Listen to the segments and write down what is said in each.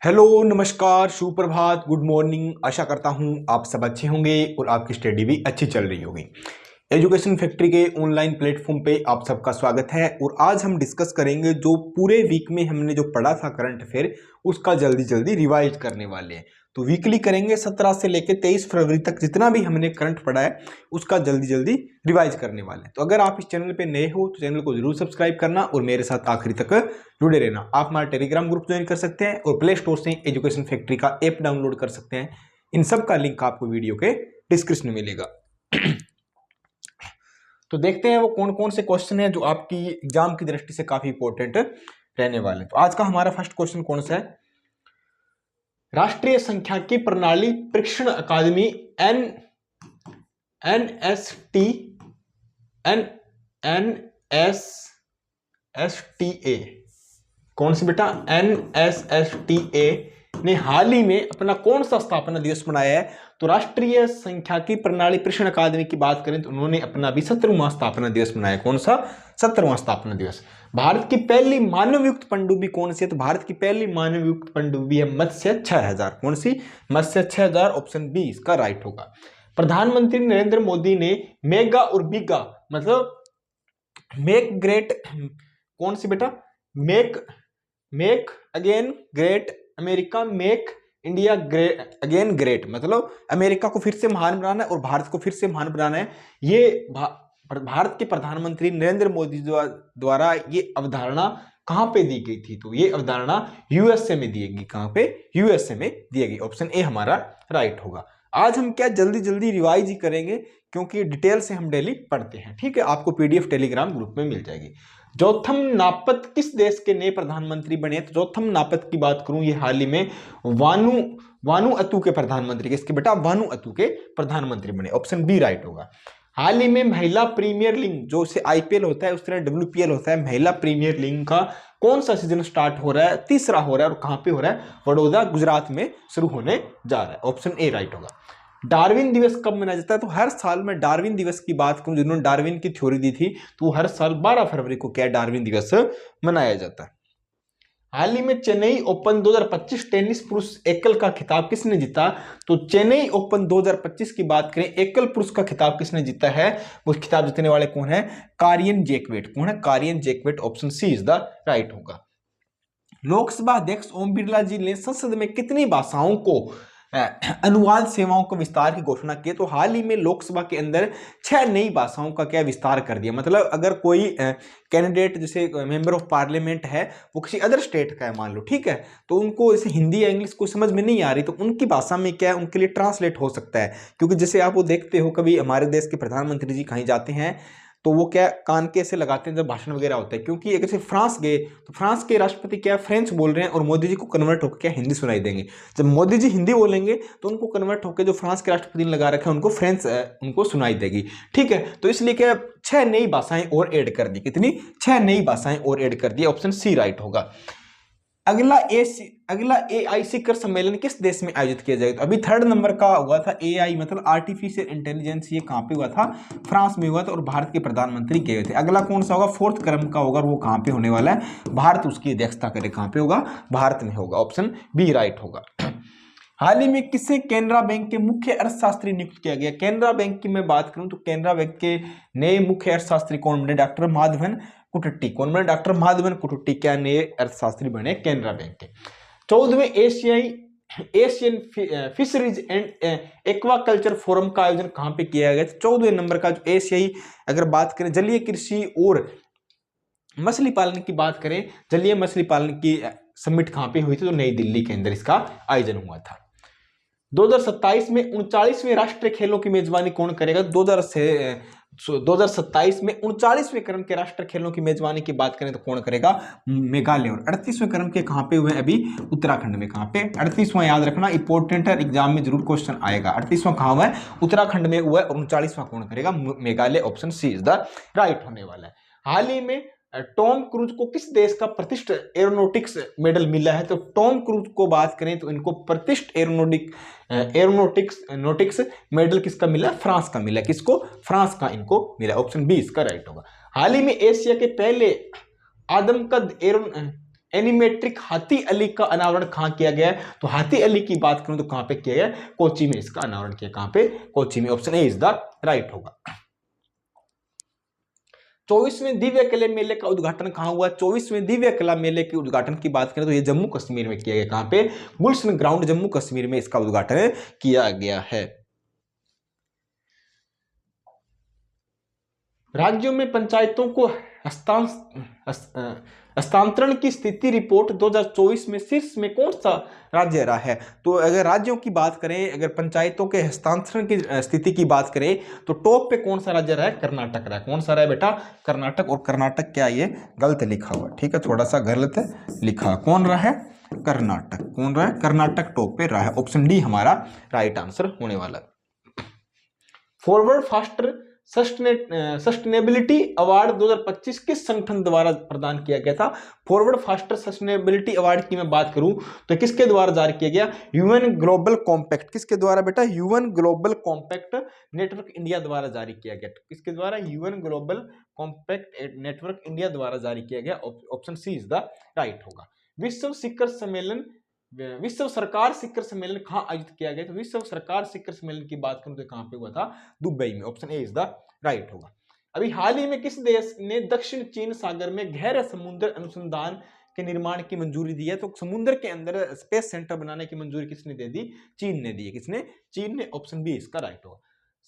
Hello, नमस्कार, सुप्रभात, good morning. आशा करता हूँ आप सब अच्छे होंगे और आपकी स्टडी भी अच्छी चल रही होगी। एजुकेशन फैक्ट्री के ऑनलाइन प्लेटफॉर्म पे आप सबका स्वागत है और आज हम डिस्कस करेंगे जो पूरे वीक में हमने जो पढ़ा था करंट अफेयर, उसका जल्दी जल्दी रिवाइज करने वाले हैं। तो वीकली करेंगे 17 से लेकर 23 फरवरी तक जितना भी हमने करंट पढ़ा है उसका जल्दी जल्दी रिवाइज करने वाले हैं। तो अगर आप इस चैनल पे नए हो तो चैनल को जरूर सब्सक्राइब करना और मेरे साथ आखिरी तक जुड़े रहना। आप हमारा टेलीग्राम ग्रुप ज्वाइन कर सकते हैं और प्ले स्टोर से एजुकेशन फैक्ट्री का ऐप डाउनलोड कर सकते हैं। इन सब का लिंक आपको वीडियो के डिस्क्रिप्शन में मिलेगा। तो देखते हैं वो कौन कौन से क्वेश्चन है जो आपकी एग्जाम की दृष्टि से काफी इंपॉर्टेंट रहने वाले हैं। तो आज का हमारा फर्स्ट क्वेश्चन कौन सा है? राष्ट्रीय सांख्यिकी प्रणाली प्रशिक्षण अकादमी NSSTA कौन सी बेटा? NSSTA ने हाल ही में अपना कौन सा स्थापना दिवस मनाया है? तो राष्ट्रीय सांख्यिकी प्रणाली प्रशिक्षण अकादमी की बात करें तो उन्होंने अपना भी 17वां स्थापना दिवस मनाया। कौन सा? 17वां स्थापना दिवस। भारत की पहली मानवयुक्त पनडुब्बी कौन सी है? तो भारत की पहली मानवयुक्त पनडुब्बी है मत्स्य 6000। कौन सी? मत्स्य 6000, ऑप्शन बी इसका राइट होगा। प्रधानमंत्री नरेंद्र मोदी ने मेगा और बिगा मतलब मेक ग्रेट कौन सी बेटा? Make again great America, make India great again great मतलब अमेरिका को फिर से महान बनाना है और भारत को फिर से महान बनाना है। ये भारत के प्रधानमंत्री नरेंद्र मोदी द्वारा ये अवधारणा कहां पे दी गई थी? तो ये अवधारणा यूएसए में दी गई। कहां पे? यूएसए में दी गई। ऑप्शन ए हमारा राइट होगा। आज हम क्या जल्दी जल्दी रिवाइज ही करेंगे क्योंकि डिटेल से हम डेली पढ़ते हैं। ठीक है, आपको पीडीएफ टेलीग्राम ग्रुप में मिल जाएगी। जोथम नापत किस देश के नए प्रधानमंत्री बने? तो जोथम नापत की बात करूं, ये हाल ही में वानुअतु के प्रधानमंत्री, किसके बेटा? वानुअतु के प्रधानमंत्री बने। ऑप्शन बी राइट होगा। हाल ही में महिला प्रीमियर लीग, जो से आईपीएल होता है उस तरह डब्ल्यूपीएल होता है, महिला प्रीमियर लीग का कौन सा सीजन स्टार्ट हो रहा है? तीसरा हो रहा है। और कहां पे हो रहा है? वडोदरा, गुजरात में शुरू होने जा रहा है। ऑप्शन ए राइट होगा। डार्विन दिवस कब मनाया जाता है? तो हर साल मैं डार्विन दिवस की बात करूं, जिन्होंने डार्विन की थ्योरी दी थी, तो हर साल 12 फरवरी को क्या डार्विन दिवस मनाया जाता है। हाल ही में चेन्नई ओपन 2025 टेनिस पुरुष एकल का खिताब किसने जीता? तो चेन्नई ओपन 2025 की बात करें, एकल पुरुष का खिताब किसने जीता है? वो खिताब जीतने वाले कौन है? कारियन जैकवेट। कौन है? कारियन जैकवेट। Option C is the right होगा। लोकसभा अध्यक्ष ओम बिरला जी ने संसद में कितनी भाषाओं को अनुवाद सेवाओं के विस्तार की घोषणा की? तो हाल ही में लोकसभा के अंदर 6 नई भाषाओं का क्या विस्तार कर दिया। मतलब अगर कोई कैंडिडेट जैसे मेंबर ऑफ पार्लियामेंट है, वो किसी अदर स्टेट का है मान लो, ठीक है, तो उनको जैसे हिंदी या इंग्लिश को समझ में नहीं आ रही तो उनकी भाषा में क्या है, उनके लिए ट्रांसलेट हो सकता है। क्योंकि जैसे आप वो देखते हो, कभी हमारे देश के प्रधानमंत्री जी कहीं जाते हैं तो वो क्या कान के ऐसे लगाते हैं जब भाषण वगैरह होता है। क्योंकि अगर से फ्रांस गए तो फ्रांस के राष्ट्रपति क्या फ्रेंच बोल रहे हैं और मोदी जी को कन्वर्ट होकर क्या हिंदी सुनाई देंगे। जब मोदी जी हिंदी बोलेंगे तो उनको कन्वर्ट होकर जो फ्रांस के राष्ट्रपति ने लगा रखा है उनको फ्रेंच उनको सुनाई देगी। ठीक है, तो इसलिए क्या 6 नई भाषाएं और ऐड कर दी। कितनी? 6 नई भाषाएं और ऐड कर दी। ऑप्शन सी राइट होगा। अगला एआई शिखर सम्मेलन किस देश में आयोजित किया जाएगा? तो अभी 3rd नंबर का हुआ था एआई मतलब आर्टिफिशियल इंटेलिजेंस, ये कहां पे हुआ था? फ्रांस में हुआ था और भारत के प्रधानमंत्री गए थे। अगला कौन सा होगा? 4th क्रम का होगा, वो कहां पे होने वाला है? भारत उसकी अध्यक्षता करे। कहां पे होगा? भारत में होगा। ऑप्शन बी राइट होगा। हाल ही में किसे केनरा बैंक के मुख्य अर्थशास्त्री नियुक्त किया गया? केनरा बैंक की मैं बात करूं तो केनरा बैंक के नए मुख्य अर्थशास्त्री कौन बने? डॉक्टर माधवन कुटुट्टी। कौन बने? डॉक्टर माधवन कुटुट्टी क्या नए अर्थशास्त्री बने केनरा बैंक के। 14वें Asian fisheries and aquaculture forum का आयोजन कहां पे किया गया? 14वें नंबर का जो एशियाई, अगर बात करें जलीय कृषि और मछली पालन की बात करें, जलीय मछली पालन की समिट कहां पे हुई थी? तो नई दिल्ली के अंदर इसका आयोजन हुआ था। 2027 में 39वें राष्ट्रीय खेलों की मेजबानी कौन करेगा? 2027 में 39वें क्रम के राष्ट्रीय खेलों की मेजबानी की बात करें तो कौन करेगा? मेघालय। और 38वें क्रम के कहां पे हुए? अभी उत्तराखंड में। कहां पे? 38वां याद रखना, इंपॉर्टेंट है, एग्जाम में जरूर क्वेश्चन आएगा। 38वां कहां हुआ है? उत्तराखंड में हुआ है। और 39वां कौन करेगा? Meghalaya. Option C is the right होने वाला है। हाल ही में टॉम क्रूज को किस देश का प्रतिष्ठित एरोनॉटिक्स मेडल मिला है? तो टॉम क्रूज को बात करें तो इनको प्रतिष्ठित एरोनॉटिक्स मेडल किसका मिला? फ्रांस का मिला। किसको? फ्रांस का इनको मिला। ऑप्शन बी इसका राइट होगा। हाल ही में एशिया के पहले आदमकद एनिमेट्रिक हाथी अली का अनावरण कहां किया गया है? तो हाथी अली की बात करूं तो कहां पे किया गया? कोच्चि में इसका अनावरण किया। कहां पे? कोच्चि में। Option A is the right होगा। 24वें दिव्य कला मेले का उद्घाटन कहां हुआ? 24वें दिव्य कला मेले के उद्घाटन की बात करें तो ये जम्मू कश्मीर में किया गया। कहां पे? गुलशन ग्राउंड जम्मू कश्मीर में इसका उद्घाटन किया गया है। राज्यों में पंचायतों को हस्तांतरण की स्थिति रिपोर्ट 2024 में शीर्ष में कौन सा राज्य रहा है? तो अगर राज्यों की बात करें, अगर पंचायतों के हस्तांतरण की स्थिति की बात करें तो टॉप पे कौन सा राज्य रहा है? कर्नाटक रहा है। कौन सा रहा है बेटा? कर्नाटक। और कर्नाटक क्या, ये गलत लिखा हुआ, ठीक है, थोड़ा सा गलत लिखा। कौन रहा है? कर्नाटक। कौन रहा है? कर्नाटक टॉप पे रहा है। ऑप्शन डी हमारा राइट आंसर होने वाला है। फॉरवर्ड फास्टर सस्टेनेबिलिटी अवार्ड 2025 किस संगठन द्वारा प्रदान किया गया था? फॉरवर्ड फास्टर सस्टेनेबिलिटी अवार्ड की मैं बात करूं तो किसके द्वारा जारी किया गया? UN Global Compact. किसके द्वारा बेटा? UN Global Compact Network India द्वारा जारी किया गया। किसके द्वारा? UN Global Compact Network India द्वारा जारी किया गया। Option C is the right होगा। विश्व सरकार शिखर सम्मेलन कहां आयोजित किया गया? तो विश्व सरकार शिखर सम्मेलन की बात करूं तो कहां पे हुआ था? दुबई में। Option A is the right होगा। अभी हाल ही में किस देश ने दक्षिण चीन सागर में गहरे समुद्र अनुसंधान के निर्माण की मंजूरी दी है? तो समुद्र के अंदर स्पेस सेंटर बनाने की मंजूरी किसने दे दी? चीन ने दी है। किसने? चीन ने। ऑप्शन बी इसका राइट होगा।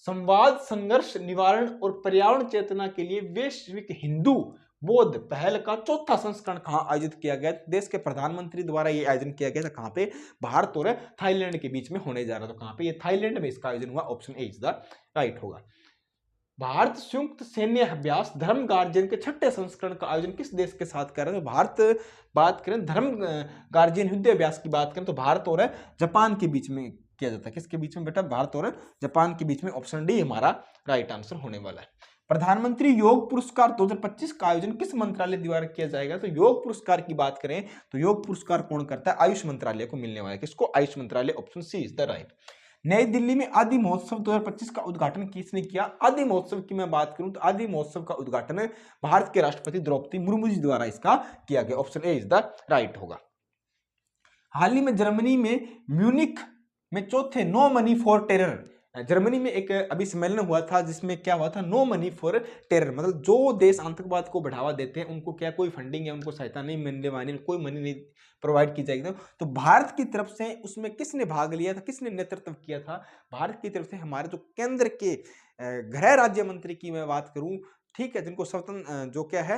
संवाद, संघर्ष निवारण और पर्यावरण चेतना के लिए वैश्विक हिंदू बौद्ध पहल का चौथा संस्करण कहां आयोजित किया गया? देश के प्रधानमंत्री द्वारा यह आयोजन किया गया था। कहां पे? भारत और थाईलैंड के बीच में होने जा रहा था। कहां पे? ये थाईलैंड में इसका आयोजन हुआ। Option A is the right होगा। भारत संयुक्त सैन्य अभ्यास धर्म गार्जियन के छठे संस्करण का आयोजन किस देश के साथ कर रहे हैं? तो भारत, बात करें धर्म गार्जियन युद्ध अभ्यास की बात करें तो भारत और जापान के बीच में किया जाता है। किसके बीच में बेटा? भारत और जापान के बीच में। ऑप्शन डी हमारा राइट आंसर होने वाला है। प्रधानमंत्री योग पुरस्कार 2025 का आयोजन किस मंत्रालय द्वारा किया जाएगा? तो योग पुरस्कार की बात करें तो योग पुरस्कार कौन करता है? आयुष मंत्रालय को मिलने वाला है। किसको? आयुष मंत्रालय। Option C is the right. New Delhi में आदि महोत्सव 2025 का उद्घाटन किसने किया? आदि महोत्सव की मैं बात करूं तो आदि महोत्सव का उद्घाटन भारत के राष्ट्रपति द्रौपदी मुर्मू जी द्वारा इसका किया गया। Option A is the right होगा। हाल ही में जर्मनी में म्यूनिख में चौथे no money for terror, Germany में एक अभी सम्मेलन हुआ था जिसमें क्या हुआ था? नो मनी फॉर टेरर, मतलब जो देश आतंकवाद को बढ़ावा देते हैं उनको क्या कोई फंडिंग या उनको सहायता नहीं मिलने वाली, कोई मनी नहीं प्रोवाइड की जाएगी। तो भारत की तरफ से उसमें किसने भाग लिया था? किसने नेतृत्व किया था? भारत की तरफ से हमारे जो केंद्र के गृह राज्य मंत्री की मैं बात करूं, ठीक है, जिनको स्वतंत्र जो क्या है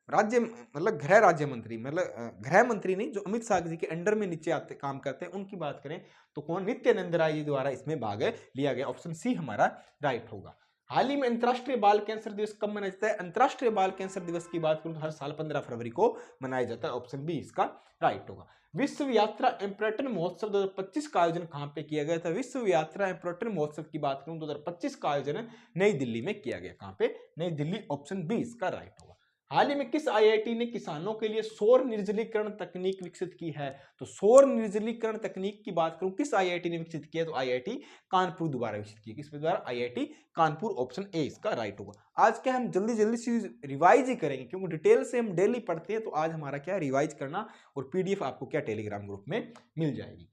राज्य, मतलब गृह राज्य मंत्री, मतलब गृह मंत्री नहीं, जो अमित शाह जी के अंडर में नीचे आते काम करते हैं, उनकी बात करें तो कौन? नित्यानंद राय जी द्वारा इसमें भाग लिया गया। ऑप्शन सी हमारा राइट होगा। हाल ही में अंतर्राष्ट्रीय बाल कैंसर दिवस कब मनाया जाता है? अंतर्राष्ट्रीय बाल कैंसर दिवस की बात करूं तो हर साल 15 फरवरी को मनाया जाता है। ऑप्शन बी इसका राइट होगा। विश्व यात्रा एवं पर्यटन महोत्सव 2025 का आयोजन कहां पे किया गया था? विश्व यात्रा एवं पर्यटन महोत्सव की बात करूं 2025 का आयोजन नई दिल्ली में किया गया। कहां पे? नई दिल्ली। ऑप्शन बी इसका राइट होगा। हाल ही में किस आईआईटी ने किसानों के लिए सौर निर्जलीकरण तकनीक विकसित की है? तो सौर निर्जलीकरण तकनीक की बात करूं किस आईआईटी ने विकसित किया? तो आईआईटी कानपुर द्वारा विकसित की। किस द्वारा? आईआईटी कानपुर। ऑप्शन ए इसका राइट होगा। आज क्या हम जल्दी जल्दी से रिवाइज ही करेंगे क्योंकि डिटेल से हम डेली पढ़ते हैं, तो आज हमारा क्या रिवाइज करना, और पीडीएफ आपको क्या टेलीग्राम ग्रुप में मिल जाएगी।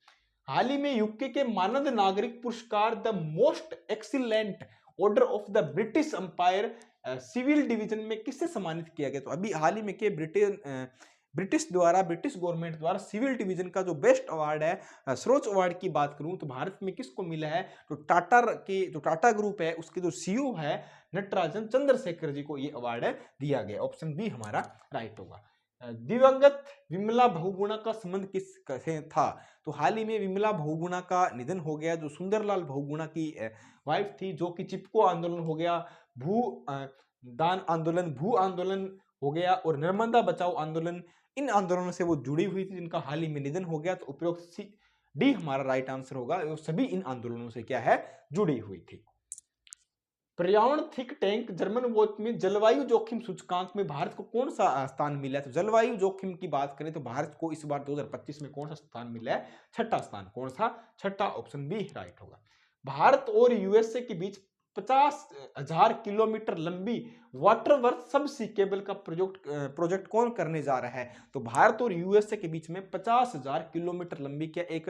हाल ही में यूके के मानद नागरिक पुरस्कार the most excellent order of the British empire civil division में किससे सम्मानित किया गया? तो अभी हाल ही में के ब्रिटिश गवर्नमेंट द्वारा सिविल डिवीजन का जो बेस्ट अवार्ड है, सर्वोच्च अवार्ड की बात करूं तो भारत में किसको मिला है? तो टाटा ग्रुप है, उसके जो सीईओ है नटराजन चंद्रशेखर जी को ये अवार्ड दिया गया। ऑप्शन बी हमारा राइट होगा। दिवंगत विमला बहुगुणा का संबंध किससे था? तो हाल ही में विमला बहुगुणा का निधन हो गया, जो सुंदरलाल बहुगुणा की वाइफ थी, जो कि चिपको आंदोलन हो गया, दान आंदोलन, भू आंदोलन हो गया, और नर्मदा बचाओ आंदोलन, इन आंदोलनों से वो जुड़ी हुई थी, जिनका हाल ही में निधन हो गया। तो उपरोक्त डी हमारा राइट आंसर होगा। वो सभी इन आंदोलनों से क्या है? जुड़ी हुई थी। पर्यावरण थिंक टैंक जर्मन वॉच में जलवायु जोखिम सूचकांक में भारत को कौन सा स्थान मिला है? तो जलवायु जोखिम की बात करें तो भारत को इस बार 2025 में कौन सा स्थान मिला है? छठा स्थान। कौन सा? छठा। ऑप्शन बी राइट होगा। भारत और यूएसए के बीच 50,000 किलोमीटर लंबी वाटर वर्थ सबसी केबल का प्रोजेक्ट कौन करने जा रहा है? तो भारत और यूएसए के बीच में 50,000 किलोमीटर लंबी क्या एक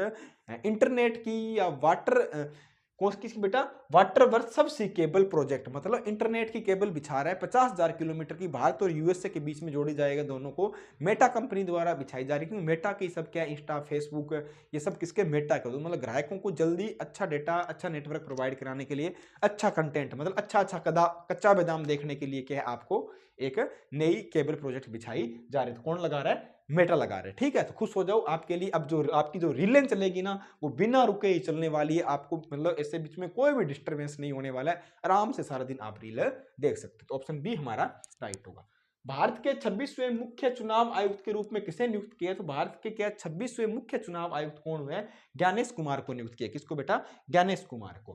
इंटरनेट की या वाटर कौन किसकी बेटा वाटर वर्थ सबसी केबल प्रोजेक्ट, मतलब इंटरनेट की केबल बिछा रहा है 50,000 किलोमीटर की, भारत और यूएसए के बीच में जोड़ी जाएगा दोनों को, मेटा कंपनी द्वारा बिछाई जा रही है। क्योंकि मेटा की सब क्या इंस्टा फेसबुक ये सब किसके मेटा के, मतलब ग्राहकों को जल्दी अच्छा डेटा अच्छा नेटवर्क प्रोवाइड कराने के लिए, अच्छा कंटेंट मतलब अच्छा कच्चा बादाम देखने के लिए क्या है आपको एक नई केबल प्रोजेक्ट बिछाई जा रही है। तो कौन लगा रहा है? मेटा लगा रहे हैं। ठीक है, तो खुश हो जाओ, आपके लिए अब जो आपकी जो रीलें चलेगी ना वो बिना रुके ही चलने वाली है, आपको मतलब ऐसे बीच में कोई भी डिस्टरबेंस नहीं होने वाला है, आराम से सारा दिन आप रील देख सकते हो। तो ऑप्शन बी हमारा राइट होगा। भारत के 26वें मुख्य चुनाव आयुक्त के रूप में किसे नियुक्त किया? तो भारत के क्या 26वें मुख्य चुनाव आयुक्त कौन हुए? ज्ञानेश कुमार को नियुक्त किया। किसको बेटा? ज्ञानेश कुमार को।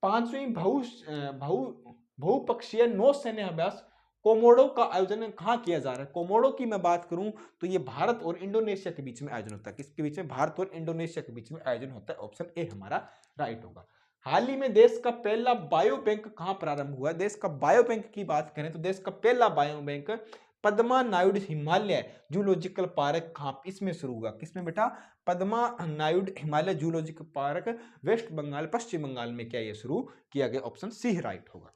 5वीं बहुपक्षीय नौसैन्य अभ्यास कोमोडो का आयोजन कहां किया जा रहा है? कोमोडो की मैं बात करूं तो ये भारत और इंडोनेशिया के बीच में आयोजन होता है। किसके बीच में? भारत और इंडोनेशिया के बीच में आयोजन होता है। ऑप्शन ए हमारा राइट होगा। हाल ही में देश का पहला बायो बैंक कहां प्रारंभ हुआ? देश का बायो बैंक की बात करें तो देश का पहला bio bank Padma Naidu Himalaya zoological park कहां इसमें शुरू हुआ? किसमें बेटा? Padma Naidu Himalaya zoological park west Bengal पश्चिम बंगाल में क्या ये शुरू किया गया? ऑप्शन सी राइट होगा।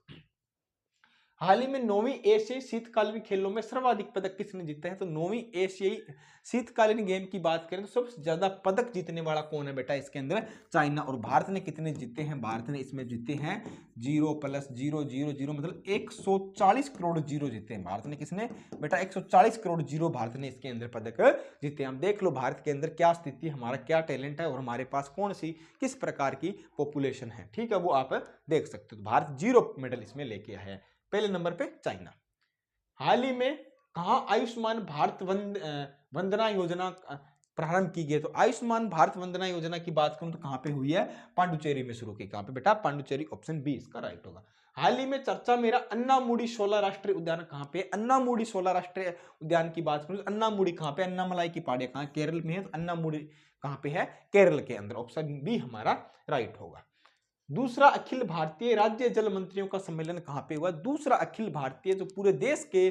हाल ही में 9वीं एशियाई शीतकालीन खेलों में सर्वाधिक पदक किसने जीते हैं? तो 9वीं एशियाई शीतकालीन गेम की बात करें तो सबसे ज्यादा पदक जीतने वाला कौन है बेटा? इसके अंदर चाइना। और भारत ने कितने जीते हैं? भारत ने इसमें जीते हैं 0 + 0 0 0 मतलब 140 करोड़ जीरो जीते हैं भारत ने। किसने बेटा? 140 करोड़ जीरो भारत ने इसके अंदर पदक जीते। हम देख लो भारत के अंदर क्या स्थिति, हमारा क्या टैलेंट है और हमारे पास कौन सी किस प्रकार की पॉपुलेशन है। ठीक है, वो आप देख सकते हो। भारत 0 मेडल इसमें लेके आया है। पहले नंबर पे चाइना। हाल ही में कहां आयुष्मान भारत वंदना योजना प्रारंभ की गई? तो आयुष्मान भारत वंदना योजना की बात करूं तो कहां पे हुई है? पांडुचेरी में शुरू की। कहां पे बेटा? पांडुचेरी। ऑप्शन बी इसका राइट होगा। हाल ही में चर्चा मेरा अन्नामुडी शोला राष्ट्रीय उद्यान कहां पे? अन्नामुडी शोला राष्ट्रीय उद्यान की बात करूं तो अन्नामुडी कहां पे? अन्नामलाई की पहाड़ियां कहां? केरल में है। अन्नामुडी कहां पे है? केरल के अंदर। ऑप्शन बी हमारा राइट होगा। दूसरा अखिल भारतीय राज्य जल मंत्रियों का सम्मेलन कहां पे हुआ? दूसरा अखिल भारतीय जो पूरे देश के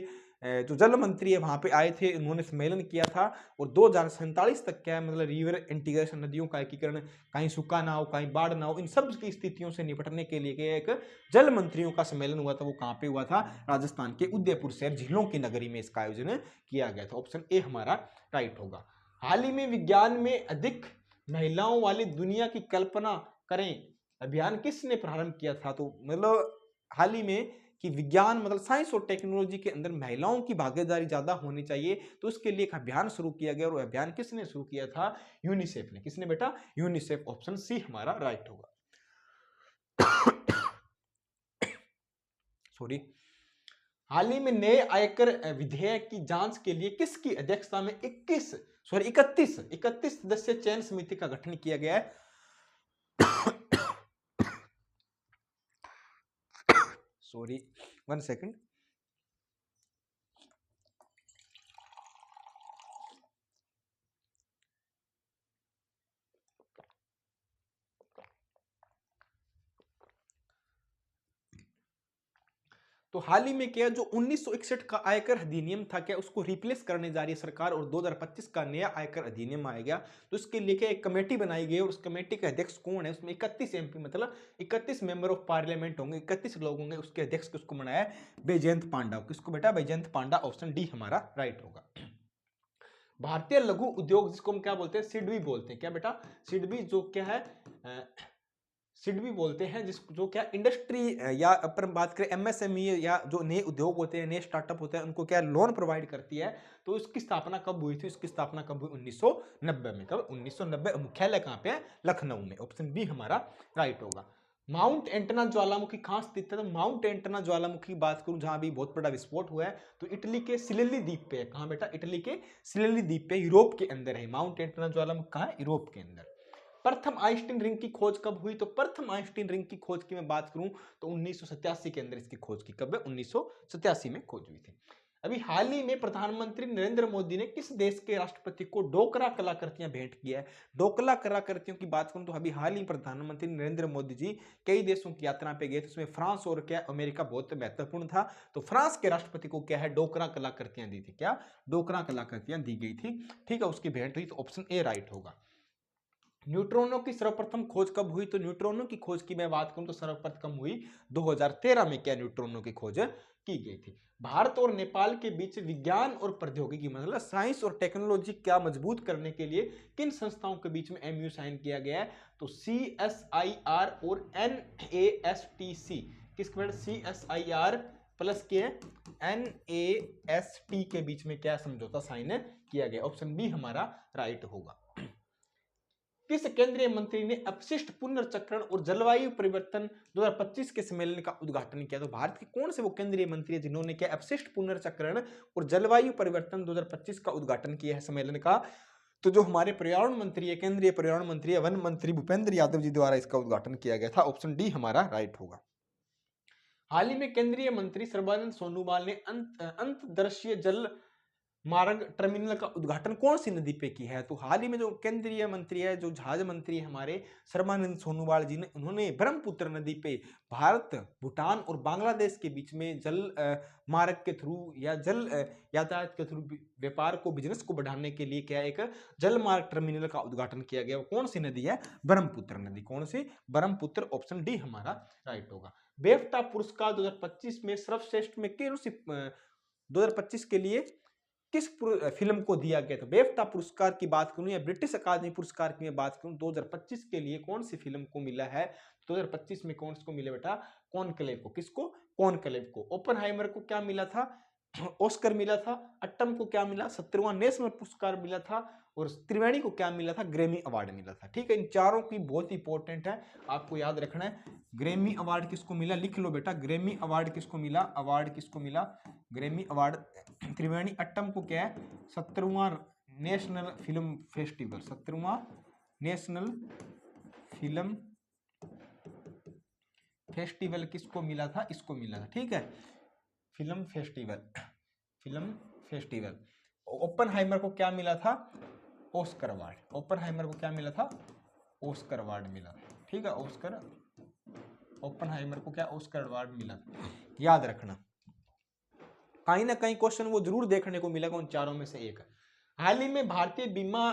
जो जल मंत्री है वहां पे आए थे, उन्होंने सम्मेलन किया था। और 2047 तक क्या है मतलब रिवर इंटीग्रेशन, नदियों का एकीकरण, कहीं सूखा ना हो कहीं बाढ़ ना हो, इन सब की स्थितियों से निपटने के लिए एक जल मंत्रियों का सम्मेलन हुआ था। वो कहां पे हुआ था? राजस्थान के उदयपुर शहर झीलों की नगरी में इसका आयोजन किया गया था। ऑप्शन ए हमारा राइट होगा। हाल ही में विज्ञान में अधिक महिलाओं वाली दुनिया की कल्पना करें अभियान किसने प्रारंभ किया था? तो मतलब हाल ही में कि विज्ञान मतलब साइंस और टेक्नोलॉजी के अंदर महिलाओं की भागीदारी ज्यादा होनी चाहिए, तो उसके लिए एक अभियान शुरू किया गया। और अभियान किसने शुरू किया था? यूनिसेफ ने। किसने बेटा? यूनिसेफ। ऑप्शन सी हमारा राइट होगा। सॉरी। हाल ही में नए आयकर विधेयक की जांच के लिए किसकी अध्यक्षता में 31 सदस्यीय चयन समिति का गठन किया गया है? Sorry 1 second. तो हाल ही में क्या जो 1961 का आयकर अधिनियम था क्या उसको रिप्लेस करने जा रही है सरकार और 2025 का नया आयकर अधिनियम आएगा। तो इसके लिए क्या एक कमेटी बनाई गई और उस कमेटी के अध्यक्ष कौन है? उसमें 31 एमपी मतलब 31 मेंबर ऑफ पार्लियामेंट होंगे, 31 लोग होंगे। उसके अध्यक्ष किसको बनाया है? बैजयंत पांडा। किसको बेटा? बैजयंत पांडा। ऑप्शन डी हमारा राइट होगा। भारतीय लघु उद्योग जिसको हम क्या बोलते हैं? सिडबी बोलते हैं। क्या बेटा? सिडबी जो क्या है सिडबी बोलते हैं जिस जो क्या इंडस्ट्री या अपन बात करें एमएसएमई या जो नए उद्योग होते हैं नए स्टार्टअप होते हैं उनको क्या लोन प्रोवाइड करती है। तो इसकी स्थापना कब हुई थी? इसकी स्थापना कब हुई? 1990 में। कब? 1990। मुख्यालय कहां पे है? लखनऊ में। ऑप्शन बी हमारा राइट होगा। माउंट एंटना ज्वालामुखी कहां स्थित है? तो माउंट एंटना ज्वालामुखी की बात करूं जहां भी बहुत बड़ा विस्फोट हुआ है तो इटली के सिलेली द्वीप पे है। कहां बेटा? इटली के सिलेली द्वीप पे, यूरोप के अंदर है। माउंट एंटना ज्वालामुखी कहां है? यूरोप के अंदर। प्रथम आइंस्टीन रिंग की खोज कब हुई? तो प्रथम आइंस्टीन रिंग की खोज की मैं बात करूं तो 1987 के अंदर इसकी खोज की। कब है? 1987 में खोज हुई थी। अभी हाल ही में प्रधानमंत्री नरेंद्र मोदी ने किस देश के राष्ट्रपति को डोकरा कलाकृतियां भेंट किया है? डोकरा कलाकृतियों की बात करूं तो अभी हाल ही प्रधानमंत्री नरेंद्र मोदी जी कई देशों की यात्रा पे गए थे, उसमें फ्रांस और क्या अमेरिका बहुत महत्वपूर्ण था। तो फ्रांस के राष्ट्रपति को क्या है, डोकरा कलाकृतियां दी थी। क्या डोकरा कलाकृतियां दी गई थी, ठीक है, उसकी भेंट हुई। तो ऑप्शन ए राइट होगा। न्यूट्रॉनों की सर्वप्रथम खोज कब हुई? तो न्यूट्रॉनों की खोज की मैं बात करूं तो सर्वप्रथम हुई 2013 में। क्या न्यूट्रॉनों की खोज की गई थी। भारत और नेपाल के बीच विज्ञान और प्रौद्योगिकी मतलब साइंस और टेक्नोलॉजी क्या मजबूत करने के लिए किन संस्थाओं के बीच में एमयू साइन किया गया है? तो CSIR और NASTC किसके बीच? CSIR प्लस के NAST के बीच में क्या समझौता साइन किया गया? ऑप्शन बी हमारा राइट होगा। किस केंद्रीय मंत्री ने अपशिष्ट पुनर्चक्रण और जलवायु परिवर्तन 2025 के सम्मेलन का उद्घाटन किया? तो भारत के कौन से वो केंद्रीय मंत्री है जिन्होंने क्या अपशिष्ट पुनर्चक्रण और जलवायु परिवर्तन 2025 का उद्घाटन किया है सम्मेलन का? तो जो हमारे पर्यावरण मंत्री है, केंद्रीय पर्यावरण मंत्री है, वन मंत्री भूपेंद्र यादव जी द्वारा इसका उद्घाटन किया गया था। ऑप्शन डी हमारा राइट होगा। हाल ही में केंद्रीय मंत्री सर्बानंद सोनोवाल ने अंतर्देशीय जल मार्ग टर्मिनल का उद्घाटन कौन सी नदी पे की है? तो हाल ही में जो केंद्रीय मंत्री है, जो जहाज मंत्री है हमारे सर्बानंद सोनोवाल जी ने, उन्होंने ब्रह्मपुत्र नदी पे भारत, भूटान और बांग्लादेश के बीच में जल मार्ग के थ्रू या जल यातायात के थ्रू व्यापार को, बिजनेस को बढ़ाने के लिए क्या एक जल मार्ग टर्मिनल का उद्घाटन किया गया। वो कौन सी नदी है? ब्रह्मपुत्र नदी। कौन सी? ब्रह्मपुत्र। ऑप्शन डी हमारा राइट होगा। बेफ्टा पुरस्कार 2025 में सर्वश्रेष्ठ में 2025 के लिए किस फिल्म को दिया गया? तो बेफ्टा पुरस्कार की बात करूं या ब्रिटिश अकादमी पुरस्कार की मैं बात करूं, 2025 के लिए कौन सी फिल्म को मिला है? 2025 में कौन सी को मिला बेटा? कॉनक्लेव को। किसको? कॉनक्लेव को। ओपनहाइमर को क्या मिला था? ऑस्कर मिला था। अट्टम को क्या मिला? 17वां नेशनल पुरस्कार मिला था। और त्रिवेणी को क्या मिला था? ग्रैमी अवार्ड मिला था। ठीक है, इन चारों की बहुत इंपॉर्टेंट है, आपको याद रखना है। ग्रैमी अवार्ड किसको मिला? लिख लो बेटा, ग्रैमी अवार्ड किसको मिला? अवार्ड किसको मिला? ग्रैमी अवार्ड त्रिवेणी अट्टम को क्या है? 17वां नेशनल फिल्म फेस्टिवल, 17वां नेशनल फिल्म फेस्टिवल किसको मिला था? इसको मिला था। ठीक है, film festival, film festival. Oppenheimer को क्या मिला था? Oscar award. ओपनहाइमर को क्या मिला था? ऑस्कर अवार्ड मिला। ठीक है, ऑस्कर, ओपनहाइमर को क्या? ऑस्कर अवार्ड मिला। याद रखना, कहीं ना कहीं क्वेश्चन वो जरूर देखने को मिलेगा उन चारों में से एक। हाल ही में भारतीय बीमा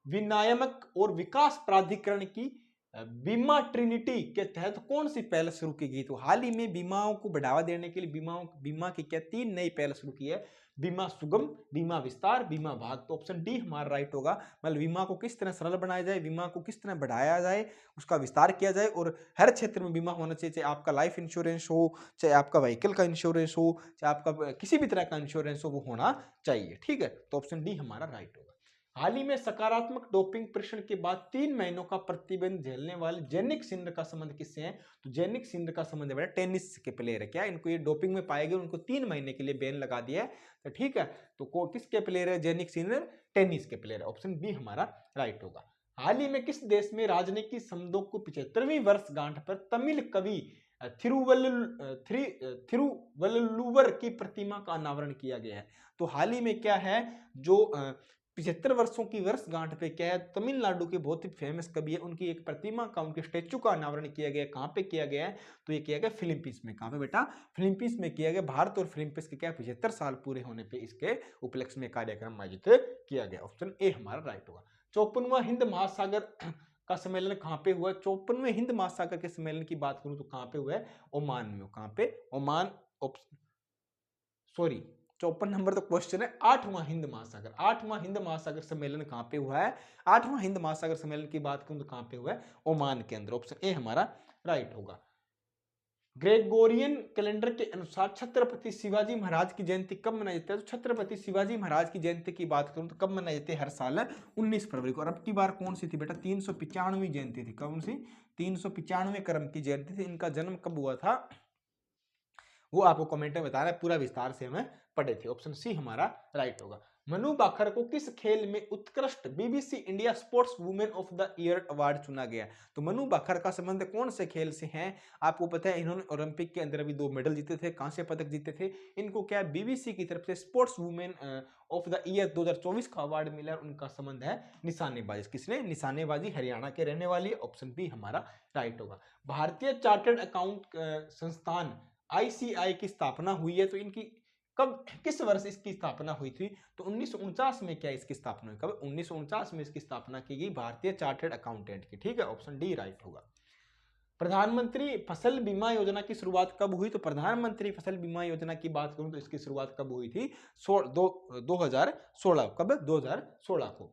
विनियामक और विकास प्राधिकरण की बीमा ट्रिनिटी के तहत कौन सी पहल शुरू की गई? तो हाल ही में बीमाओं को बढ़ावा देने के लिए बीमा की क्या 3 नई पहल शुरू की है? बीमा सुगम, बीमा विस्तार, बीमा भाग। तो ऑप्शन डी हमारा राइट होगा। मतलब बीमा को किस तरह सरल बनाया जाए, बीमा को किस तरह बढ़ाया जाए, उसका विस्तार किया जाए, और हर क्षेत्र में बीमा होना चाहिए, चाहे आपका लाइफ इंश्योरेंस हो, चाहे आपका व्हीकल का इंश्योरेंस हो, चाहे आपका किसी भी तरह का इंश्योरेंस हो, वो होना चाहिए। ठीक है, तो ऑप्शन डी हमारा राइट होगा। हाल ही में सकारात्मक डोपिंग परीक्षण के बाद 3 महीनों का प्रतिबंध झेलने वाले जेनिक सिंडर का संबंध किससे है? तो जेनिक सिंडर का संबंध है टेनिस के प्लेयर है। क्या इनको ये डोपिंग में पाए गए, उनको 3 महीने के लिए बैन लगा दिया है। तो ठीक है, तो किसके प्लेयर है जेनिक सिंडर? टेनिस के प्लेयर है। ऑप्शन बी हमारा राइट होगा। हाल ही में किस देश में राजनीति संबंधों को 75वीं वर्षगांठ पर तमिल कवि थिरुवल्लुवर की प्रतिमा का अनावरण किया गया है? तो हाल ही में क्या है, जो 75 वर्षों की वर्षगांठ पे क्या है, तमिलनाडु के बहुत ही फेमस कवि है, उनकी एक प्रतिमा का, उनके स्टेचू का अनावरण किया गया। कहां पे किया गया है? तो ये किया गया फिलीपींस में। कहां पे बेटा? फिलीपींस में किया गया। भारत और फिलीपींस के क्या 75 साल पूरे होने पे इसके उपलक्ष्य में कार्यक्रम आयोजित किया गया। ऑप्शन ए हमारा राइट होगा। 54वां हिंद महासागर का सम्मेलन कहां पे हुआ? 54वें हिंद महासागर के सम्मेलन की बात करूं तो कहां पे हुआ है? ओमान में। कहां पे? ओमान। सॉरी, 54 नंबर तो क्वेश्चन है। 8वां हिंद महासागर, 8वां हिंद महासागर सम्मेलन कहां पे हुआ है? 8वां हिंद महासागर सम्मेलन की बात करूं तो कहां पे हुआ है? ओमान के अंदर। ऑप्शन ए हमारा राइट होगा। ग्रेगोरियन कैलेंडर के अनुसार छत्रपति शिवाजी महाराज की जयंती कब मनाई जाती है? तो छत्रपति शिवाजी महाराज की जयंती की बात करूं तो कब मनाई जाती है? हर साल 19 फरवरी को। और अब की बार कौन सी थी बेटा? 395वीं जयंती थी। कौन सी? 395वें क्रम की जयंती थी। इनका जन्म कब हुआ था वो आपको कमेंट में बताना है, पूरा विस्तार से हमें पढ़े थे। ऑप्शन सी हमारा राइट होगा। मनु भाकर को किस खेल में उत्कृष्ट BBC India sports women of the year award चुना गया? तो मनु भाकर का संबंध कौन से खेल से है? आपको पता है इन्होंने ओलंपिक के अंदर अभी 2 मेडल जीते थे, कांस्य पदक जीते थे। इनको क्या बीबीसी की तरफ से sports women of the year 2024 का अवार्ड मिला। उनका संबंध है निशानेबाजी। किसने? निशानेबाजी। हरियाणा के रहने वाली। ऑप्शन बी हमारा राइट होगा। भारतीय चार्टर्ड अकाउंट संस्थान आईसीआई की स्थापना हुई है, तो इनकी कब, किस वर्ष इसकी स्थापना हुई थी? तो 1949 में क्या इसकी स्थापना हुई? कब? 1949 में इसकी स्थापना की गई भारतीय चार्टर्ड अकाउंटेंट की। ठीक है, ऑप्शन डी राइट होगा। प्रधानमंत्री फसल बीमा योजना की शुरुआत कब हुई? तो प्रधानमंत्री फसल बीमा योजना की बात करूं तो इसकी शुरुआत कब हुई थी? 2016। कब? 2016 को।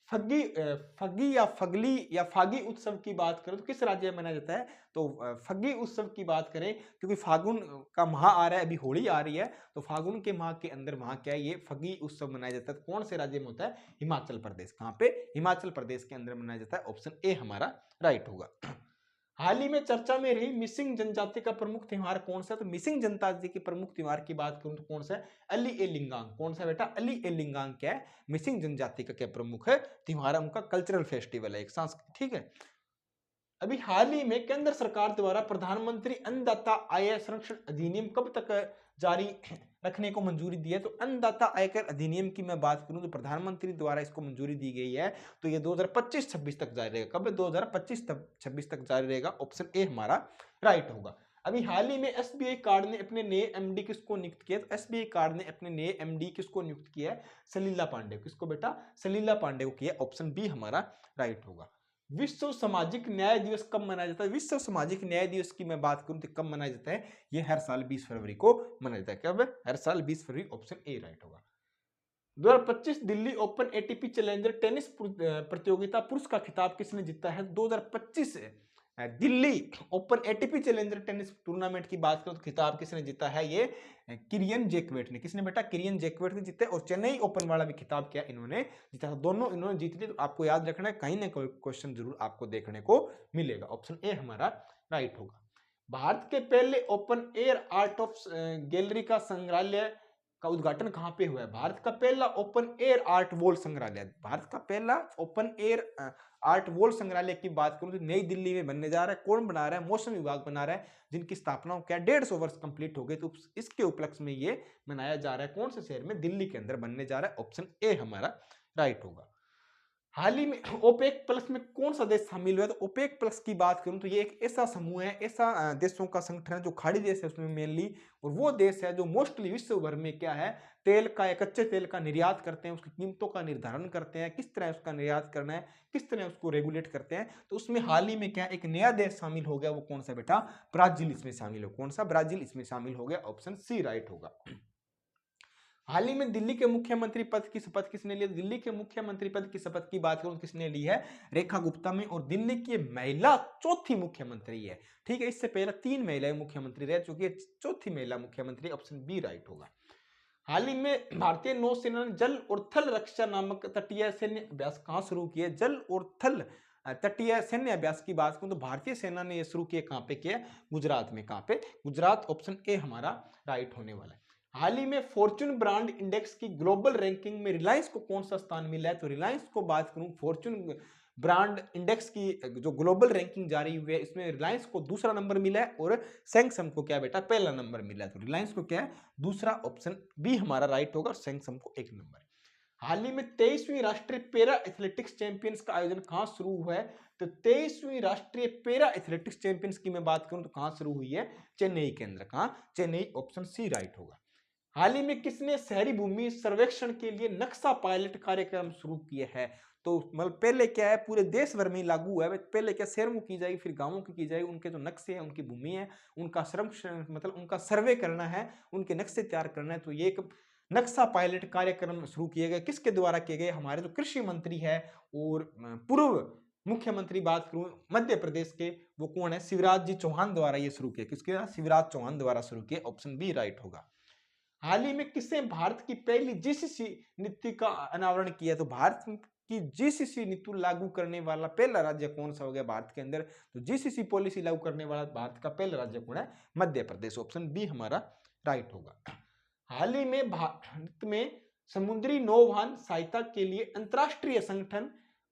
फग्गी या फगली या फागी उत्सव की बात करें तो किस राज्य में मनाया जाता है? तो फग्गी उत्सव की बात करें, क्योंकि फागुन का माह आ रहा है, अभी होली आ रही है, तो फागुन के माह के अंदर वहां क्या है, ये फग्गी उत्सव मनाया जाता है। कौन से राज्य में होता है? हिमाचल प्रदेश। कहां पे? हिमाचल प्रदेश के अंदर मनाया जाता है। ऑप्शन ए हमारा राइट होगा। हाल ही में चर्चा में रही मिसिंग जनजाति का प्रमुख त्योहार कौन सा? तो मिसिंग जनजाति के प्रमुख त्योहार की बात करूं तो कौन सा है? अली ए लिंगांग। कौन सा बेटा? अली ए लिंगांग क्या है? मिसिंग जनजाति का क्या प्रमुख है त्योहार? उनका कल्चरल फेस्टिवल है, एक सांस्कृतिक। ठीक है। अभी हाल ही में केंद्र सरकार द्वारा प्रधानमंत्री अन्नदाता आय संरक्षण अधिनियम कब तक जारी रखने को मंजूरी दी है? तो अन्नदाता आयकर अधिनियम की मैं बात करूं तो प्रधानमंत्री द्वारा इसको मंजूरी दी गई है, तो ये 2025-26 तक जारी रहेगा। कब? 2025-26 तक जारी रहेगा। ऑप्शन ए हमारा राइट होगा। अभी हाल ही में एसबीआई कार्ड ने अपने नए एमडी किसको नियुक्त किया? तो एसबीआई कार्ड ने अपने नए एमडी किसको नियुक्त किया है? सलीला पांडे। किसको बेटा? सलीला पांडे को किया। ऑप्शन बी हमारा राइट होगा। विश्व सामाजिक न्याय दिवस कब मनाया जाता है? विश्व सामाजिक न्याय दिवस की मैं बात करूं तो कब मनाया जाता है? ये हर साल 20 फरवरी को मनाया जाता है। कब? हर साल 20 फरवरी। ऑप्शन ए राइट होगा। 2025 Delhi open ATP challenger tennis प्रतियोगिता पुरुष का खिताब किसने जीता है? 2025 Delhi open ATP challenger tennis tournament की बात करें तो खिताब किसने जीता है? ये किरियन जैकवेट ने। किसने बेटा? किरियन जैकवेट ने जीते। और चेन्नई ओपन वाला भी खिताब क्या इन्होंने जीता था। दोनों इन्होंने जीत ली। तो आपको याद रखना है, कहीं ना कोई क्वेश्चन जरूर आपको देखने को मिलेगा। ऑप्शन ए हमारा राइट होगा। भारत के पहले open air art of gallery का संग्रहालय का उद्घाटन कहां पे हुआ है? भारत का पहला ओपन एयर आर्ट वॉल संग्रहालय, भारत का पहला ओपन एयर आर्ट वॉल संग्रहालय की बात करूं तो नई दिल्ली में बनने जा रहा है। कौन बना रहा है? मौसम विभाग बना रहा है, जिनकी स्थापना क्या 150 वर्ष कंप्लीट हो गए। तो इसके उपलक्ष्य में ये मनाया जा रहा है। कौन से शहर में? दिल्ली के अंदर बनने जा रहा है। ऑप्शन ए हमारा राइट होगा। हाल ही में ओपेक प्लस में कौन सा देश शामिल हुआ है? तो ओपेक प्लस की बात करूं तो ये एक ऐसा समूह है, ऐसा देशों का संगठन है जो खाड़ी देश है उसमें मेनली, और वो देश है जो मोस्टली विश्व भर में क्या है, तेल का या कच्चे तेल का निर्यात करते हैं, उसकी कीमतों का निर्धारण करते हैं, किस तरह उसका निर्यात करना है, किस तरह उसको रेगुलेट करते हैं। तो उसमें हाल ही में क्या एक नया देश शामिल हो गया, वो कौन सा बेटा? ब्राजील इसमें शामिल हो। कौन सा? ब्राजील इसमें शामिल हो गया। ऑप्शन सी राइट होगा। हाल ही में दिल्ली के मुख्यमंत्री पद की शपथ किसने ली? दिल्ली के मुख्यमंत्री पद की शपथ की बात करूं किसने ली है? रेखा गुप्ता में। और दिल्ली की महिला चौथी मुख्यमंत्री है। ठीक है, इससे पहले 3 महिलाएं मुख्यमंत्री रह चुकी है, चौथी महिला मुख्यमंत्री। ऑप्शन बी राइट होगा। हाल ही में भारतीय नौसेना ने जल और थल रक्षा नामक तटीय सैन्य अभ्यास कहां शुरू किया? जल और थल तटीय सैन्य अभ्यास की बात करूं तो भारतीय सेना ने यह शुरू किया। कहां पे किया? गुजरात में। कहां पे? गुजरात। ऑप्शन ए हमारा राइट होने वाला है। हाल ही में फॉर्च्यून ब्रांड इंडेक्स की ग्लोबल रैंकिंग में रिलायंस को कौन सा स्थान मिला है? तो रिलायंस को बात करूं, फॉर्च्यून ब्रांड इंडेक्स की जो ग्लोबल रैंकिंग जारी हुई है, इसमें रिलायंस को दूसरा नंबर मिला है और सैमसंग को क्या बेटा? पहला नंबर मिला है। तो रिलायंस को क्या है? दूसरा। ऑप्शन बी हमारा राइट होगा। और सैमसंग को 1 नंबर। हाल ही में 23वीं राष्ट्रीय पैरा एथलेटिक्स चैंपियंस का आयोजन कहां शुरू हुआ है? तो 23वीं राष्ट्रीय पैरा एथलेटिक्स चैंपियंस की मैं बात करूं तो कहां शुरू हुई है? चेन्नई के अंदर। कहां? चेन्नई। ऑप्शन सी राइट होगा। हाल ही में किसने शहरी भूमि सर्वेक्षण के लिए नक्शा पायलट कार्यक्रम शुरू किया है? तो मतलब पहले क्या है, पूरे देश भर में लागू हुआ है। पहले क्या शहरों की जाएगी, फिर गांवों की जाएगी। उनके जो नक्शे हैं, उनकी भूमि है, उनका सर्वेक्षण मतलब उनका सर्वे करना है, उनके नक्शे तैयार करना है। तो ये एक नक्शा पायलट कार्यक्रम शुरू किए गए। किसके द्वारा किए गए? हमारे जो कृषि मंत्री है और पूर्व मुख्यमंत्री बात करूं मध्य प्रदेश के, वो कौन है? शिवराज जी चौहान द्वारा ये शुरू किया। किसके? शिवराज चौहान द्वारा शुरू किया। ऑप्शन बी राइट होगा। हाल ही में किसने भारत की पहली जीसीसी नीति का अनावरण किया? तो भारत की जीसीसी नीति लागू करने वाला पहला राज्य कौन सा हो गया भारत के अंदर? तो जीसीसी पॉलिसी लागू करने वाला भारत का पहला राज्य कौन है? मध्य प्रदेश। ऑप्शन बी हमारा राइट होगा। हाल ही में भारत में समुद्री नौवहन सहायता के लिए अंतरराष्ट्रीय संगठन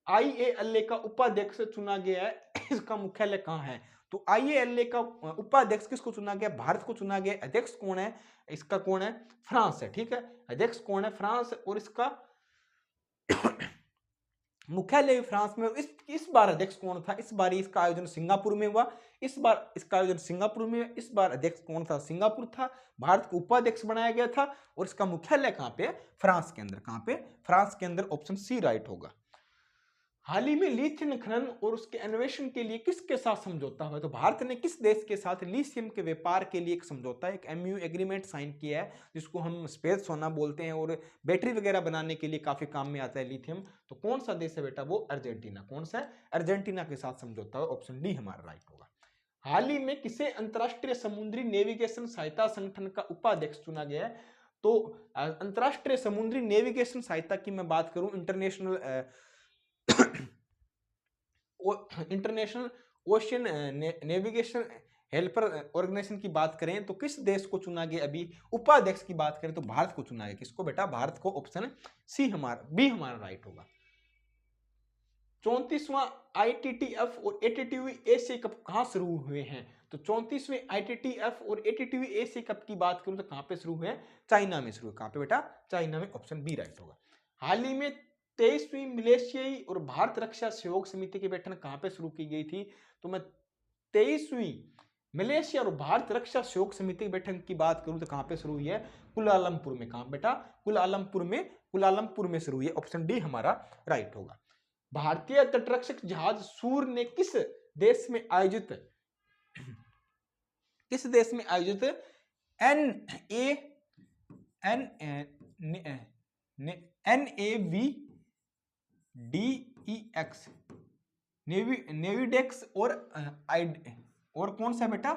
IALA का उपाध्यक्ष चुना गया है। इसका मुख्यालय कहाँ है? तो IALA का उपाध्यक्ष किसको चुना गया? भारत को चुना गया। अध्यक्ष कौन है इसका? कौन है? फ्रांस है। ठीक है, अध्यक्ष कौन है? फ्रांस। और इसका मुख्यालय फ्रांस में। इस बार अध्यक्ष कौन था? इस बार इसका आयोजन सिंगापुर में हुआ। इस बार इसका आयोजन सिंगापुर में। इस बार अध्यक्ष कौन था? सिंगापुर था। भारत को उपाध्यक्ष बनाया गया था और इसका मुख्यालय कहां पे? फ्रांस के अंदर। कहां पे? फ्रांस के अंदर। ऑप्शन सी राइट होगा। हाल ही में लिथियम खनन और उसके अन्वेषण के लिए किसके साथ समझौता हुआ? तो भारत ने किस देश के साथ लिथियम के व्यापार के लिए एक समझौता, एक MOU एग्रीमेंट साइन किया है, जिसको हम स्पेस सोना बोलते हैं और बैटरी वगैरह बनाने के लिए काफी काम में आता है लिथियम। तो कौन सा देश है बेटा? वो अर्जेंटीना। कौन सा? अर्जेंटीना के साथ समझौता हुआ। ऑप्शन डी हमारा राइट होगा। हाल ही में किसे अंतरराष्ट्रीय समुद्री नेविगेशन सहायता संगठन का उपाध्यक्ष चुना गया है? तो अंतरराष्ट्रीय समुद्री नेविगेशन सहायता की मैं बात करूं, international ocean navigation helper organisation की बात करें तो किस देश को चुना गया? अभी उपाध्यक्ष की बात करें तो भारत को चुना गया। किसको बेटा? भारत को। ऑप्शन सी हमारा, बी हमारा राइट होगा। 34वां ITTF और ATTV एशिया कप कहां शुरू हुए हैं? तो 34वें ITTF और ATTV एशिया कप की बात करूं तो कहां पे शुरू हुए? चाइना में शुरू हुए। कहां पे बेटा? चाइना में। ऑप्शन बी राइट होगा। हाल ही में 23वीं मलेशियाई और भारत रक्षा सहयोग समिति की बैठक कहां पे शुरू की गई थी? तो मैं 23वीं मलेशिया और भारत रक्षा सहयोग समिति की बैठक की बात करूं तो कहां पे शुरू हुई है? कुलालमपुर में। कहां बेटा? कुलालमपुर में। कुलालमपुर में शुरू हुई है। ऑप्शन डी हमारा राइट होगा। भारतीय तटरक्षक जहाज सूर ने किस देश में आयोजित NAVDEX नेविडेक्स और कौन सा बेटा?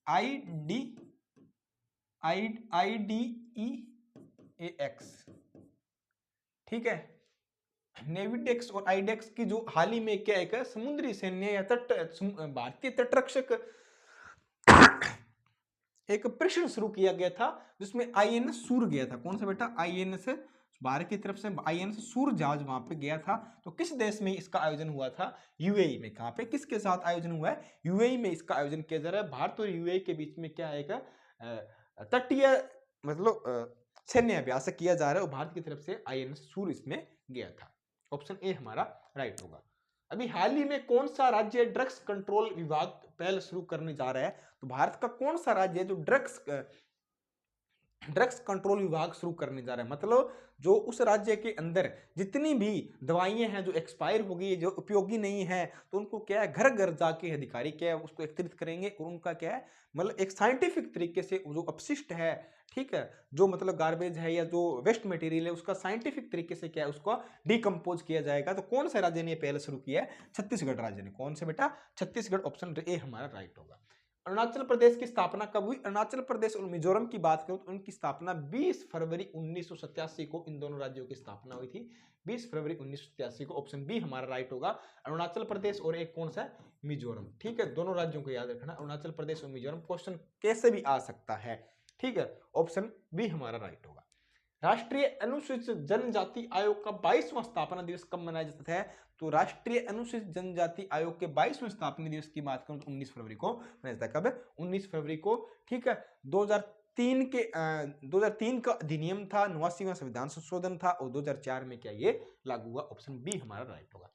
IDEX। ठीक है, नेविडेक्स और आईडेक्स की जो हाल ही में क्या है, समुद्री सैन्य या भारतीय तटरक्षक एक प्रश्न शुरू किया गया था जिसमें INS सूर गया था। कौन सा बेटा? INS भारत की तरफ से INS सूर जहाज वहां पे गया था। तो किस देश में इसका आयोजन हुआ था? UAE में। कहां पे? किसके साथ आयोजन हुआ है? UAE में इसका आयोजन किया जा रहा है। भारत और UAE के बीच में क्या है, तटीय मतलब सैन्य अभ्यास किया जा रहा है और भारत की तरफ से INS सूर इसमें गया था। ऑप्शन ए हमारा राइट होगा। अभी हाल ही में कौन सा राज्य ड्रग्स कंट्रोल विभाग पहल शुरू करने जा रहा है? तो भारत का कौन सा राज्य है जो ड्रग्स कंट्रोल विभाग शुरू करने जा रहा है? मतलब जो उस राज्य के अंदर जितनी भी दवाइयां हैं जो एक्सपायर हो गई, जो उपयोगी नहीं है, तो उनको क्या है, घर घर जाके अधिकारी क्या है उसको एकत्रित करेंगे और उनका क्या है, मतलब एक साइंटिफिक तरीके से जो अपशिष्ट है, ठीक है, जो मतलब गार्बेज है या जो वेस्ट मटेरियल है, उसका साइंटिफिक तरीके से क्या है उसको डिकम्पोज किया जाएगा। तो कौन सा राज्य ने पहले शुरू किया है? छत्तीसगढ़ राज्य ने। कौन से बेटा? छत्तीसगढ़। ऑप्शन ए हमारा राइट होगा। अरुणाचल प्रदेश की स्थापना कब हुई? अरुणाचल प्रदेश और मिजोरम की बात करूं तो उनकी स्थापना 20 फरवरी 1987 को इन दोनों राज्यों की स्थापना हुई थी। 20 फरवरी 1987 को। ऑप्शन बी हमारा राइट होगा। अरुणाचल प्रदेश और एक कौन सा? मिजोरम। ठीक है, दोनों राज्यों को याद रखना, अरुणाचल प्रदेश और मिजोरम। क्वेश्चन कैसे भी आ सकता है। ठीक है, ऑप्शन बी हमारा राइट होगा। राष्ट्रीय अनुसूचित जनजाति आयोग का 22वां स्थापना दिवस कब मनाया जाता है? तो राष्ट्रीय अनुसूचित जनजाति आयोग के 22वें स्थापना दिवस की बात करूं तो 19 फरवरी को मनाया जाता है। कब? 19 फरवरी को। ठीक है, 2003 का अधिनियम था, 89वां संविधान संशोधन था और 2004 में क्या ये लागू हुआ। ऑप्शन बी हमारा राइट होगा।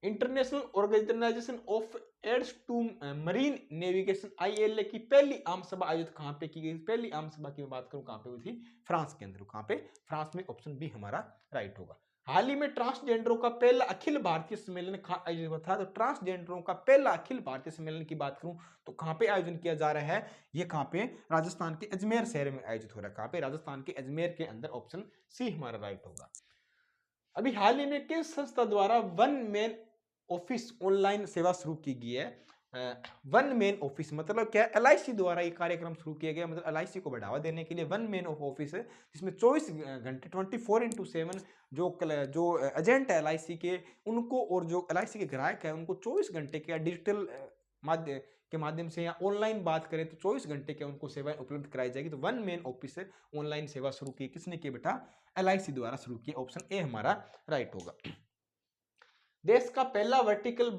International organisation of aids to marine navigation IALA की पहली आम सभा आयोजित कहां पे की गई? पहली आम सभा की बात करूं कहां पे हुई थी? फ्रांस के अंदर। कहां पे? फ्रांस में। ऑप्शन बी हमारा राइट होगा। हाल ही में ट्रांसजेंडरों का पहला अखिल भारतीय सम्मेलन कहां आयोजित हुआ था? तो ट्रांसजेंडरों का पहला अखिल भारतीय सम्मेलन की बात करूं तो कहां पे आयोजन किया जा रहा है? ये कहां पे? राजस्थान के अजमेर शहर में आयोजित हो रहा है। कहां पे? राजस्थान के अजमेर के अंदर। ऑप्शन सी हमारा राइट होगा। अभी हाल ही में किस संस्था द्वारा वन मैन ऑफिस ऑनलाइन सेवा शुरू की गई है? वन मैन ऑफिस मतलब क्या? LIC द्वारा ये कार्यक्रम शुरू किया गया। मतलब LIC को बढ़ावा देने के लिए वन मैन ऑफ ऑफिस है, जिसमें 24 घंटे 24x7 जो एजेंट है LIC के उनको और जो LIC के ग्राहक है उनको 24 घंटे का डिजिटल माध्यम के माध्यम से या ऑनलाइन बात करें तो 24 घंटे के उनको सेवाएं उपलब्ध कराई जाएगी। तो वन मैन ऑफिस से ऑनलाइन सेवा शुरू की किसने की बेटा? LIC द्वारा शुरू की। ऑप्शन ए हमारा राइट होगा। देश का पहला वर्टिकल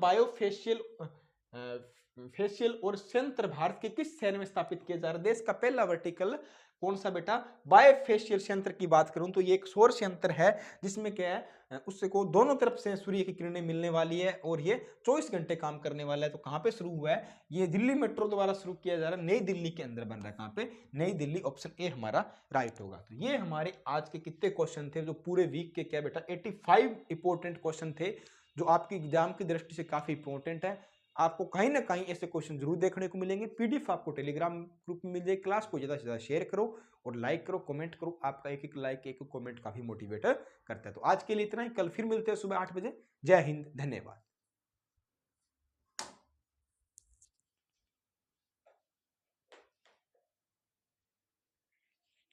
फेशियल और सेंटर भारत के किस शहर में स्थापित किया जा रहा है? देश का पहला वर्टिकल कौन सा बेटा? बायोफेशियल सेंटर की बात करूं तो ये एक सौर सेंटर है जिसमें क्या है, उससे को दोनों तरफ से सूर्य की किरणें मिलने वाली है और ये 24 घंटे काम करने वाला है। तो कहां पे शुरू हुआ है? ये दिल्ली मेट्रो द्वारा शुरू किया जा रहा है, नई दिल्ली के अंदर बन रहा है। कहां पे? नई दिल्ली। ऑप्शन ए हमारा राइट होगा। तो ये हमारे आज के कितने क्वेश्चन थे जो पूरे वीक के क्या बेटा 85 इंपॉर्टेंट क्वेश्चन थे जो आपकी एग्जाम की दृष्टि से काफी इंपॉर्टेंट है। आपको कहीं ना कहीं ऐसे क्वेश्चन जरूर देखने को मिलेंगे। पीडीएफ आपको टेलीग्राम ग्रुप में मिल जाएगी। क्लास को ज्यादा से ज्यादा शेयर करो और लाइक करो, कमेंट करो। आपका एक एक लाइक, एक एक कमेंट काफी मोटिवेट करता है। तो आज के लिए इतना ही। कल फिर मिलते हैं सुबह 8 बजे। जय हिंद, धन्यवाद।